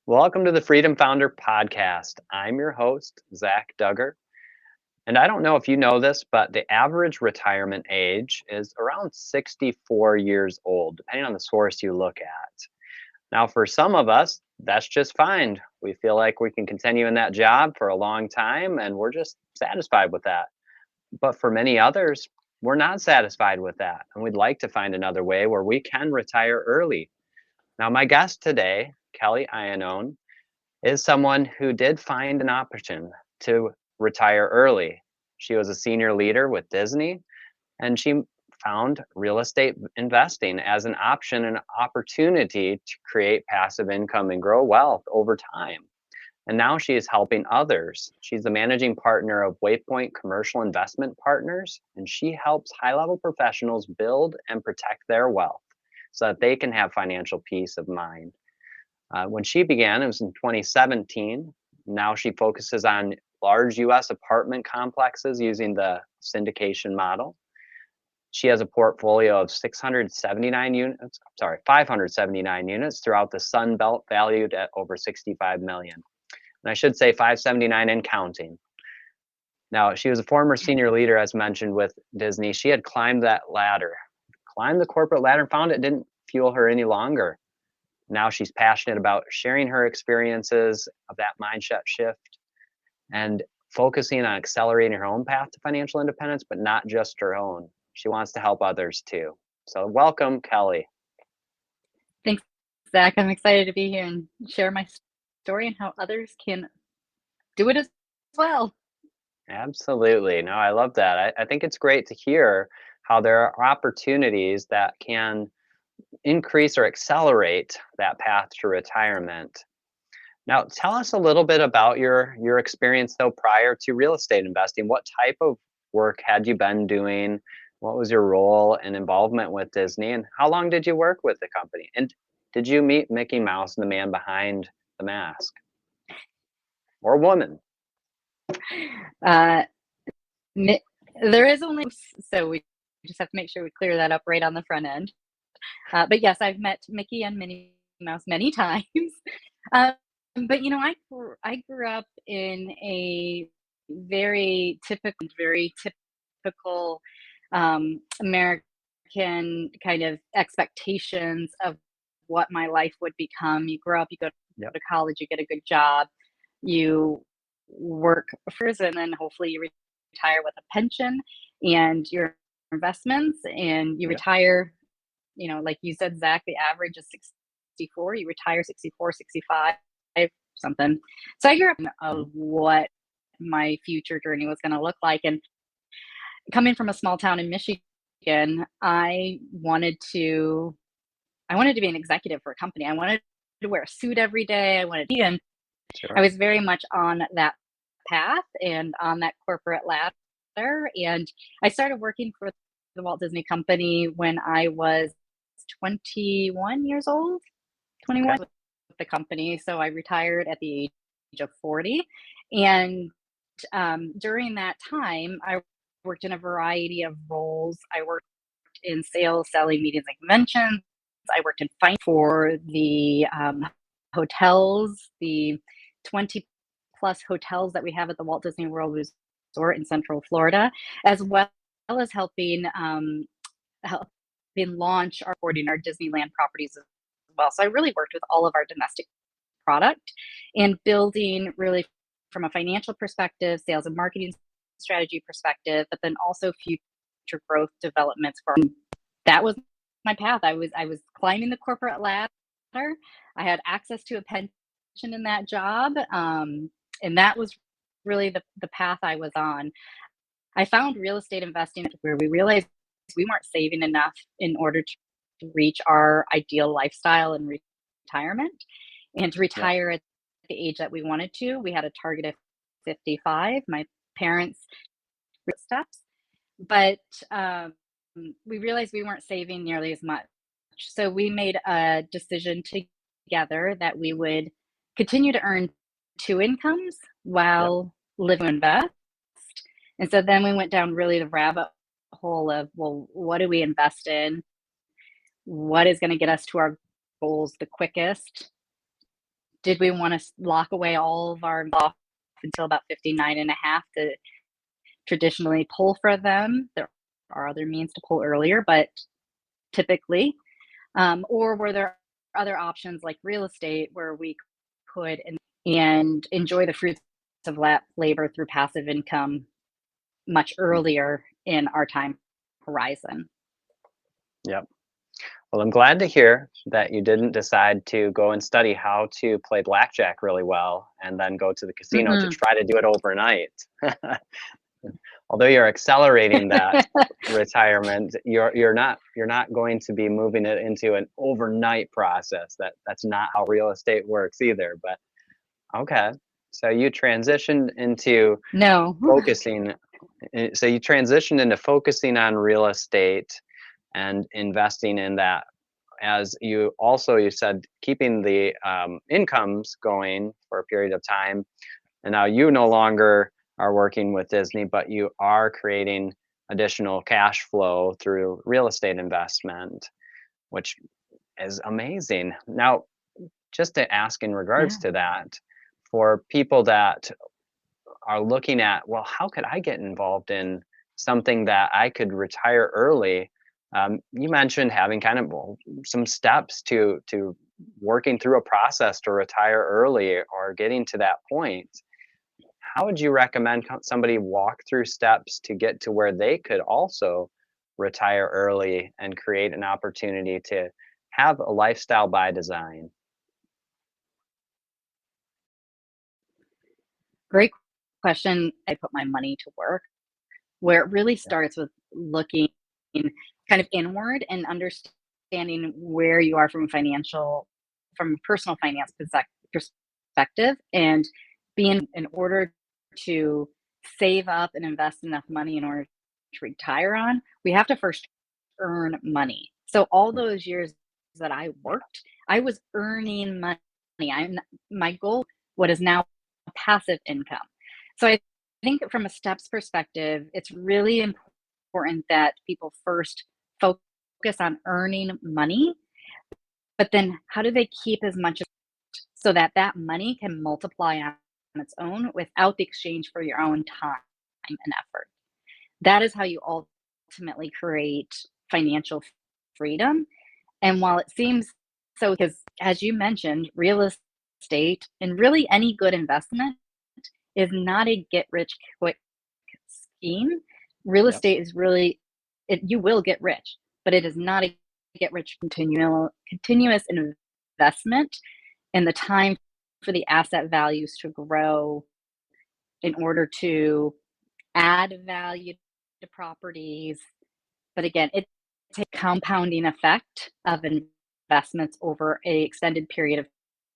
Welcome to the Freedom Founder Podcast. I'm your host, Zach Duggar. And I don't know if you know this, but the average retirement age is around 64 years old, depending on the source you look at. Now, for some of us, that's just fine. We feel like we can continue in that job for a long time and we're just satisfied with that. But for many others, we're not satisfied with that. And we'd like to find another way where we can retire early. Now, my guest today, Kelly Iannone, is someone who did find an option to retire early. She was a senior leader with Disney, and she found real estate investing as an option and opportunity to create passive income and grow wealth over time. And now she is helping others. She's the managing partner of Waypoint Commercial Investment Partners, and she helps high level professionals build and protect their wealth so that they can have financial peace of mind. When she began, it was in 2017. Now she focuses on large US apartment complexes using the syndication model. She has a portfolio of 579 units throughout the Sun Belt valued at over 65 million. And I should say 579 and counting. Now, she was a former senior leader, as mentioned, with Disney. She had climbed the corporate ladder, and found it didn't fuel her any longer. Now she's passionate about sharing her experiences of that mindset shift and focusing on accelerating her own path to financial independence, but not just her own. She wants to help others too. So welcome, Kelly. Thanks, Zach. I'm excited to be here and share my story and how others can do it as well. Absolutely. No, I love that. I think it's great to hear how there are opportunities that can increase or accelerate that path to retirement. Now, tell us a little bit about your experience though prior to real estate investing. What type of work had you been doing? What was your role and involvement with Disney? And how long did you work with the company? And did you meet Mickey Mouse and the man behind the mask? Or woman? Uh, there is only, so we just have to make sure we clear that up right on the front end. But yes, I've met Mickey and Minnie Mouse many times. But I grew up in a very typical American kind of expectations of what my life would become. You grow up, you go Yep. to college, you get a good job, you work first, and then hopefully you retire with a pension and your investments, and you Yep. retire. Like you said, Zach, the average is 64. You retire 64, 65, something. So I grew up of what my future journey was going to look like. And coming from a small town in Michigan, I wanted to be an executive for a company. I wanted to wear a suit every day. I wanted to be in. Sure. I was very much on that path and on that corporate ladder. And I started working for the Walt Disney Company when I was 21 years old, 21 with the company. So I retired at the age of 40. And during that time, I worked in a variety of roles. I worked in sales, selling, meetings, and conventions. I worked in finance for the hotels, the 20 plus hotels that we have at the Walt Disney World Resort in Central Florida, as well as helping launch our Disneyland properties as well. So I really worked with all of our domestic product and building really from a financial perspective, sales and marketing strategy perspective, but then also future growth developments for. That was my path. I was climbing the corporate ladder. I had access to a pension in that job, and that was really the path I was on. I found real estate investing where we realized we weren't saving enough in order to reach our ideal lifestyle and retirement, and to retire at the age that we wanted to. We had a target of 55. My parents steps, but we realized we weren't saving nearly as much. So we made a decision together that we would continue to earn two incomes while living and invest. And so then we went down really the rabbit hole of, well, what do we invest in? What is going to get us to our goals the quickest? Did we want to lock away all of our off until about 59 and a half to traditionally pull for them? There are other means to pull earlier, but typically, or were there other options like real estate where we could and enjoy the fruits of labor through passive income much earlier in our time horizon? Yep. Well, I'm glad to hear that you didn't decide to go and study how to play blackjack really well and then go to the casino to Mm-mm. try to do it overnight. Although you're accelerating that retirement, you're not going to be moving it into an overnight process. That's not how real estate works either. But okay, so you transitioned into No. focusing. So you transitioned into focusing on real estate and investing in that, as you said, keeping the incomes going for a period of time, and now you no longer are working with Disney, but you are creating additional cash flow through real estate investment, which is amazing. Now, just to ask in regards Yeah. to that, for people that are looking at, well, how could I get involved in something that I could retire early? You mentioned having kind of, well, some steps to working through a process to retire early or getting to that point. How would you recommend somebody walk through steps to get to where they could also retire early and create an opportunity to have a lifestyle by design? Great question. I put my money to work, where it really Yeah. starts with looking kind of inward and understanding where you are from a personal finance perspective, and being in order to save up and invest enough money in order to retire on, we have to first earn money. So all those years that I worked, I was earning money. My goal, what is now passive income. So I think from a steps perspective, it's really important that people first focus on earning money, but then how do they keep as much so that that money can multiply on its own without the exchange for your own time and effort. That is how you ultimately create financial freedom. And while it seems so, because as you mentioned, real estate and really any good investment is not a get rich quick scheme. Real Yep. estate is really you will get rich, but it is not a get rich continuous investment, and the time for the asset values to grow in order to add value to properties. But again, it's a compounding effect of investments over a extended period of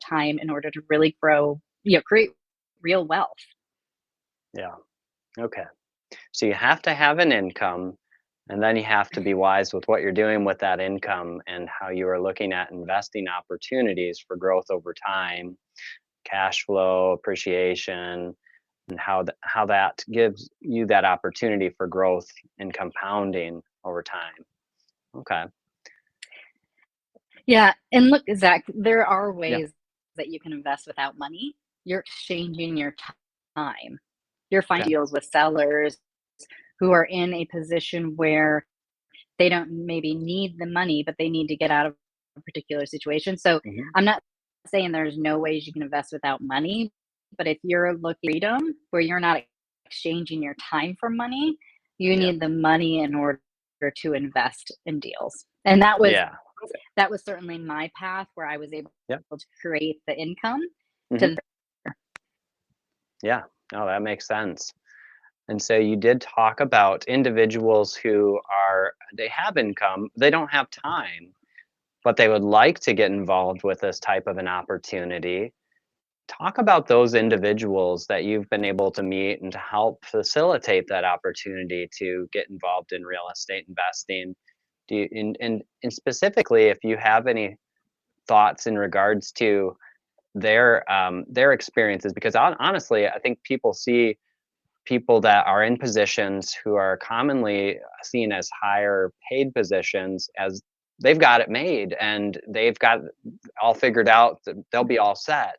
time in order to really grow, create real wealth. Yeah. Okay. So you have to have an income, and then you have to be wise with what you're doing with that income and how you are looking at investing opportunities for growth over time, cash flow, appreciation, and how that gives you that opportunity for growth and compounding over time. Okay. Yeah, and look, Zach, there are Yeah. ways that you can invest without money. You're exchanging your time. You're finding Okay. deals with sellers who are in a position where they don't maybe need the money, but they need to get out of a particular situation. So Hmm. I'm not saying there's no ways you can invest without money, but if you're looking at freedom where you're not exchanging your time for money, you Yeah. need the money in order to invest in deals. And Yeah. Okay. that was certainly my path where I was able Yeah. to create the income Hmm. to Yeah. No, that makes sense. And so you did talk about individuals who they have income, they don't have time, but they would like to get involved with this type of an opportunity. Talk about those individuals that you've been able to meet and to help facilitate that opportunity to get involved in real estate investing. Do you, and specifically, if you have any thoughts in regards to their experiences, because honestly, I think people see people that are in positions who are commonly seen as higher paid positions as they've got it made and they've got all figured out, that they'll be all set.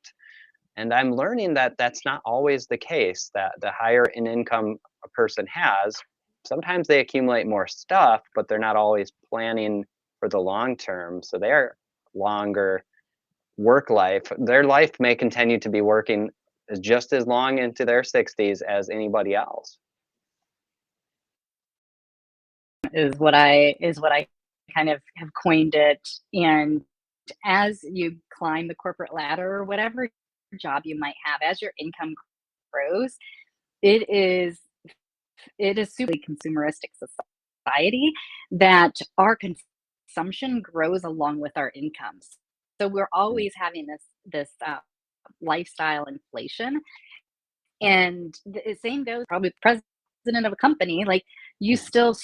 And I'm learning that that's not always the case, that the higher an income a person has, sometimes they accumulate more stuff, but they're not always planning for the long term. So their longer work life, their life may continue to be working just as long into their 60s as anybody else. Is what I kind of have coined it. And as you climb the corporate ladder or whatever job you might have, as your income grows, it is it is super consumeristic society that our consumption grows along with our incomes. So we're Mm, always having this lifestyle inflation. And the same goes probably president of a company, like you mm, still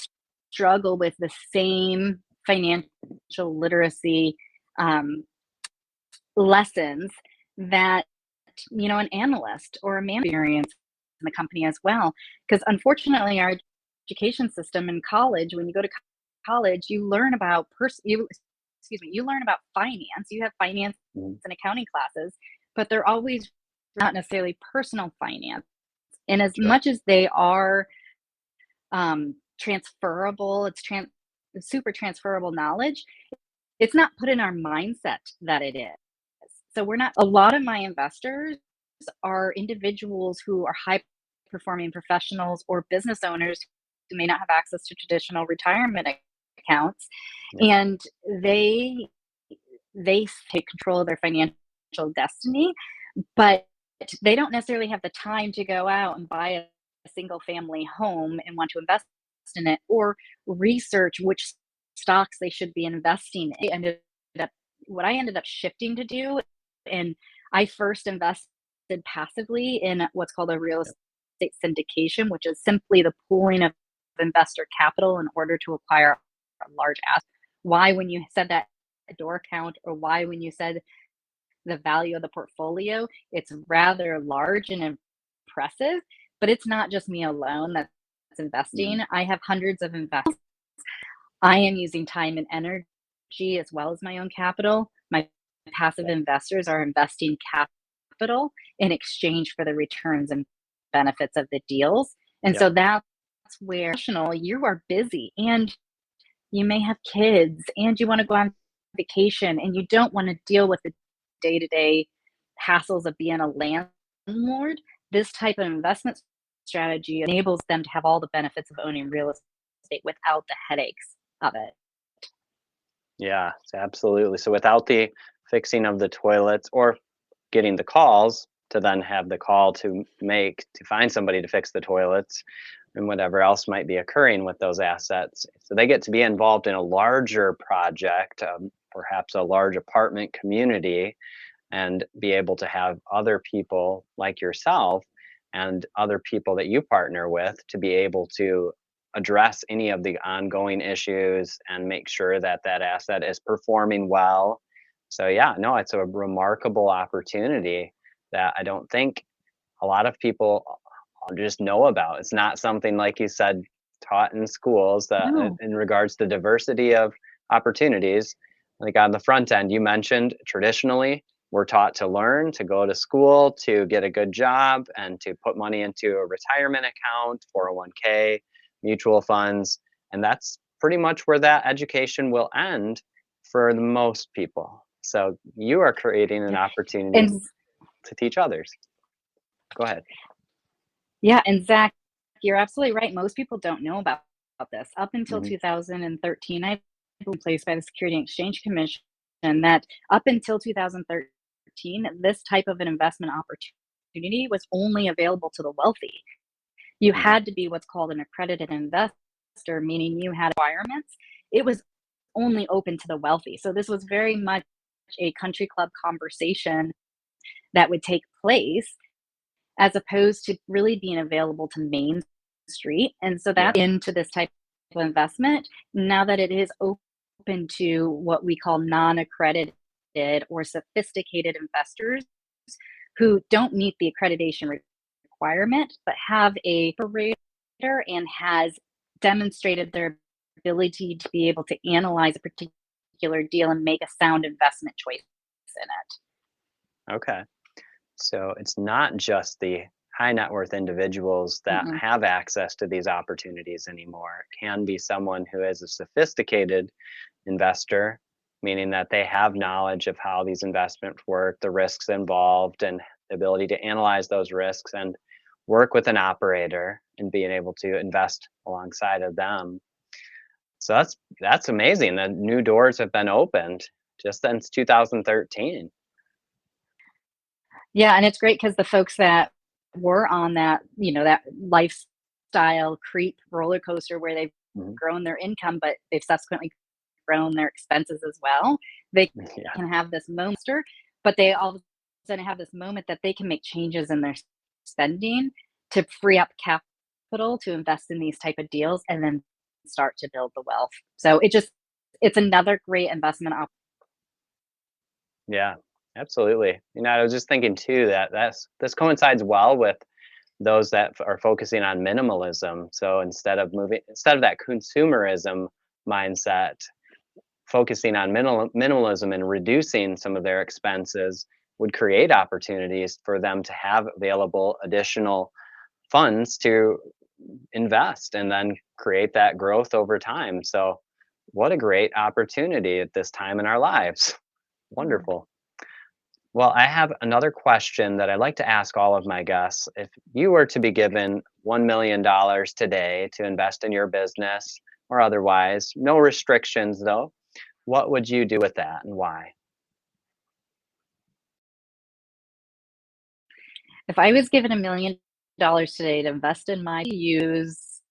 struggle with the same financial literacy um, lessons that an analyst or a manager experience in the company as well. Because unfortunately, our education system in college, when you go to college, you learn about you learn about finance. You have finance mm. and accounting classes, but they're always not necessarily personal finance. And as Sure. much as they are transferable, it's super transferable knowledge. It's not put in our mindset that it is. So we're not. A lot of my investors are individuals who are high performing professionals or business owners who may not have access to traditional retirement accounts, Yeah. and they take control of their financial destiny, but they don't necessarily have the time to go out and buy a single family home and want to invest in it or research which stocks they should be investing in. Up what I ended up shifting to do, and I first invested passively in what's called a real estate syndication, which is simply the pooling of investor capital in order to acquire a large asset. Why, when you said that door count, or why, when you said the value of the portfolio, it's rather large and impressive, but it's not just me alone that's Mhm. investing. I have hundreds of investors. I am using time and energy as well as my own capital. My passive Yeah. investors are investing capital in exchange for the returns and benefits of the deals. And Yep. so that's where professional, you are busy and you may have kids and you want to go on vacation and you don't want to deal with the day-to-day hassles of being a landlord. This type of investment strategy enables them to have all the benefits of owning real estate without the headaches of it. Yeah, absolutely. So without the fixing of the toilets or getting the calls to then have the call to make to find somebody to fix the toilets and whatever else might be occurring with those assets. So they get to be involved in a larger project, perhaps a large apartment community, and be able to have other people like yourself and other people that you partner with to be able to address any of the ongoing issues and make sure that that asset is performing well. So yeah, no, it's a remarkable opportunity that I don't think a lot of people just know about. It's not something, like you said, taught in schools, No. in regards to diversity of opportunities. Like on the front end, you mentioned traditionally we're taught to learn, to go to school, to get a good job, and to put money into a retirement account, 401k, mutual funds. And that's pretty much where that education will end for the most people. So you are creating an Yeah. opportunity And to teach others. Go ahead. yeah, and Zach, you're absolutely right. Most people don't know about this. Up until Hmm. 2013, I've been placed by the Security and Exchange Commission that up until 2013, this type of an investment opportunity was only available to the wealthy. You Hmm. had to be what's called an accredited investor, meaning you had requirements. It was only open to the wealthy. So this was very much a country club conversation that would take place as opposed to really being available to Main Street. And so Yeah. that's into this type of investment. Now that it is open to what we call non accredited or sophisticated investors who don't meet the accreditation requirement, but have a operator and has demonstrated their ability to be able to analyze a particular deal and make a sound investment choice in it. Okay. So it's not just the high net worth individuals that Mm-mm. have access to these opportunities anymore. It can be someone who is a sophisticated investor, meaning that they have knowledge of how these investments work, the risks involved, and the ability to analyze those risks and work with an operator and being able to invest alongside of them. So that's amazing. The new doors have been opened just since 2013. Yeah, and it's great because the folks that were on that, that lifestyle creep roller coaster where they've Mhm. grown their income, but they've subsequently grown their expenses as well. They Yeah. can have this moment, but they all of a sudden have this moment that they can make changes in their spending to free up capital to invest in these type of deals and then start to build the wealth. So it's another great investment opportunity. Yeah, absolutely. I was just thinking too that this coincides well with those that are focusing on minimalism. So instead of that consumerism mindset, focusing on minimalism and reducing some of their expenses would create opportunities for them to have available additional funds to invest and then create that growth over time. So, what a great opportunity at this time in our lives. Yeah. Wonderful. Well, I have another question that I'd like to ask all of my guests. If you were to be given $1 million today to invest in your business or otherwise, no restrictions though, what would you do with that and why? If I was given $1 million today to invest in my use,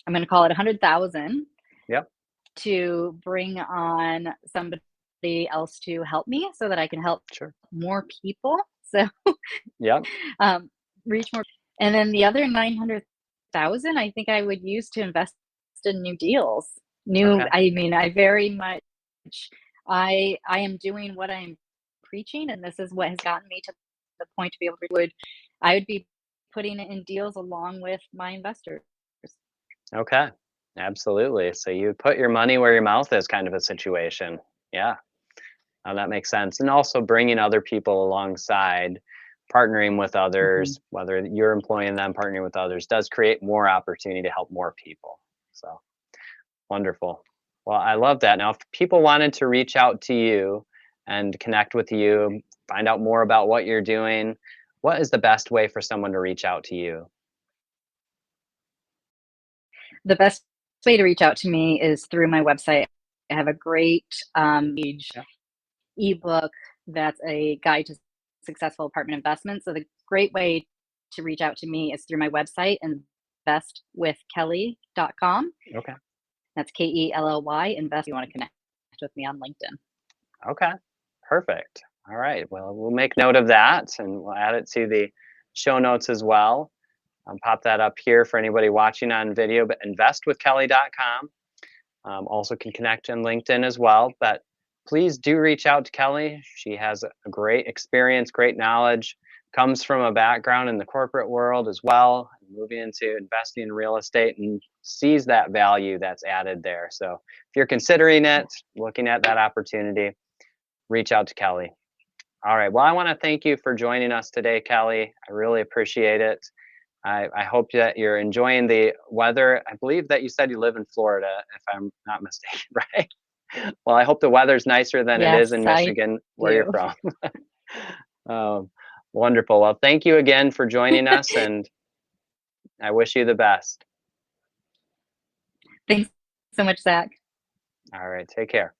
I'm going to call it 100,000 Yep, to bring on somebody else to help me so that I can help sure. more people. So Yep. um, reach more. And then the other 900,000, I think I would use to invest in new deals. Okay. I mean, I very much, I am doing what I'm preaching, and this is what has gotten me to the point to be able to I would be putting it in deals along with my investors. Okay. Absolutely. So you put your money where your mouth is kind of a situation. Yeah. That makes sense. And also bringing other people alongside, partnering with Mhm. others, whether you're employing them, partnering with others, does create more opportunity to help more people. So wonderful. Well, I love that. Now, if people wanted to reach out to you and connect with you, find out more about what you're doing, what is the best way for someone to reach out to you? The best way to reach out to me is through my website. I have a great Yeah, ebook that's a guide to successful apartment investments. So the great way to reach out to me is through my website, investwithkelly.com. okay. That's Kelly. Invest. You want to connect with me on LinkedIn. Okay. Perfect. All right. Well, we'll make note of that and we'll add it to the show notes as well. Pop that up here for anybody watching on video, but investwithkelly.com. Also can connect on LinkedIn as well. But please do reach out to Kelly. She has a great experience, great knowledge, comes from a background in the corporate world as well, moving into investing in real estate and sees that value that's added there. So if you're considering it, looking at that opportunity, reach out to Kelly. All right. Well, I want to thank you for joining us today, Kelly. I really appreciate it. I hope that you're enjoying the weather. I believe that you said you live in Florida, if I'm not mistaken, right? Well, I hope the weather's nicer than it is Yes, in I Michigan, where you're do. from. um, Wonderful. Well, thank you again for joining us, and I wish you the best. Thanks so much, Zach. All right. Take care.